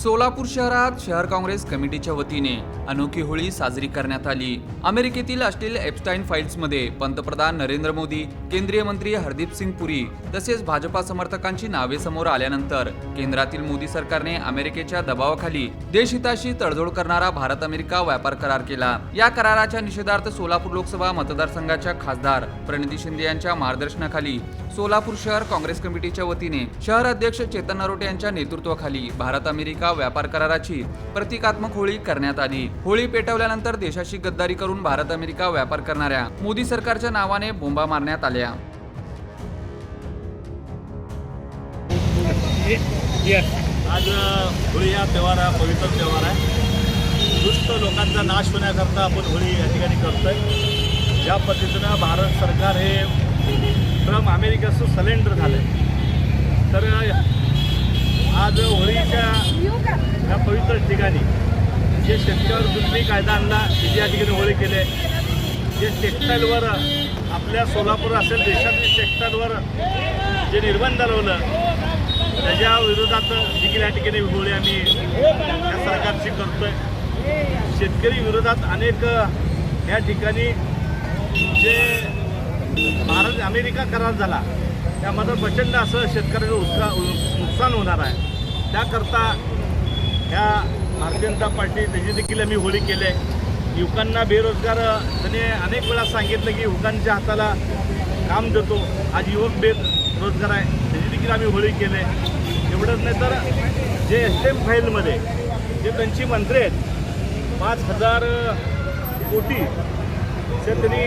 सोलापूर शहरात शहर काँग्रेस कमिटीच्या वतीने अनोखी होळी साजरी करण्यात आली। अमेरिकेतील अश्लील एप्स्टाईन फाईल्समध्ये पंतप्रधान नरेंद्र मोदी, केंद्रीय मंत्री हरदीप सिंग पुरी तसेच भाजपा समर्थकांची नावे समोर आल्यानंतर केंद्रातील मोदी सरकारने अमेरिकेच्या दबावाखाली देशहिताशी तडजोड करणारा भारत अमेरिका व्यापार करार केला। या कराराच्या निषेधार्थ सोलापूर लोकसभा मतदारसंघाच्या खासदार प्रणिती शिंदे यांच्या मार्गदर्शनाखाली सोलापूर शहर काँग्रेस कमिटीच्या वतीने शहर अध्यक्ष चेतन नरोटे यांच्या नेतृत्वाखाली भारत अमेरिका व्यापार कराराची प्रतिकात्मक होळी करण्यात आली। होळी पेटवल्यानंतर देशाशी गद्दारी करून भारत अमेरिका व्यापार करणाऱ्या मोदी सरकारच्या नावाने बोंबा मारण्यात आल्या। आज होळी हा त्योहार हा पवित्र त्योहार आहे। दुष्ट लोकांचा नाश होण्याकरता आपण होळी या ठिकाणी करतोय। ज्या पद्धतीनं भारत सरकार हे ट्रम्प अमेरिकेचं सलेंडर झालं, तर आज होळीच्या या पवित्र ठिकाणी जे शेतकऱ्यावर जुलमी कायदा आणला, या ठिकाणी होळी केले, जे टेक्स्टाईलवर आपल्या सोलापूर असेल देशातील टेक्स्टाईलवर जे निर्बंध लावलं, त्याच्या विरोधात देखील या ठिकाणी होळी आम्ही या सरकारची करतोय। शेतकरी विरोधात अनेक या ठिकाणी जे भारत अमेरिका करार झाला त्यामध्ये प्रचंड असं शेतकऱ्याचं नुकसान होणार आहे। त्याकरता ह्या भारतीय जनता पार्टी त्याची देखील आम्ही होळी केली आहे। युवकांना बेरोजगार त्यांनी अनेक वेळा सांगितलं की युवकांच्या हाताला काम देतो, आज युवक बेरोजगार आहे, त्याची देखील आम्ही होळी केली आहे। एवढंच नाही तर जे एस्टेम फाईलमध्ये जे त्यांची मंत्री आहेत 5,000 कोटी ते त्यांनी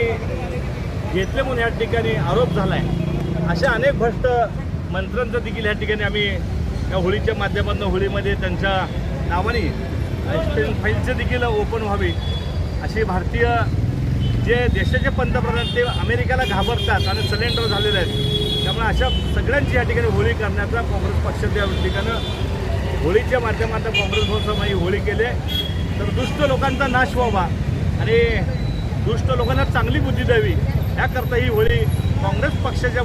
घेतले म्हणून या ठिकाणी आरोप झाला आहे। अशा अनेक भ्रष्ट मंत्र्यांचं देखील या ठिकाणी आम्ही या होळीच्या माध्यमातून होळीमध्ये त्यांच्या नावाने एस्टेम फाईलचे देखील ओपन व्हावी अशी भारतीय जे देशाचे पंतप्रधान ते अमेरिकेला घाबरतात आणि सलेंडर झालेले आहेत, त्यामुळे अशा सगळ्यांची या ठिकाणी होळी करण्याचा काँग्रेस पक्षाच्या ठिकाणं होळीच्या माध्यमातून काँग्रेस पक्षाने होळी केली, तर दुष्ट लोकांचा नाश व्हावा आणि दुष्ट लोकांना चांगली बुद्धी द्यावी याकरता ही होळी काँग्रेस पक्षाच्या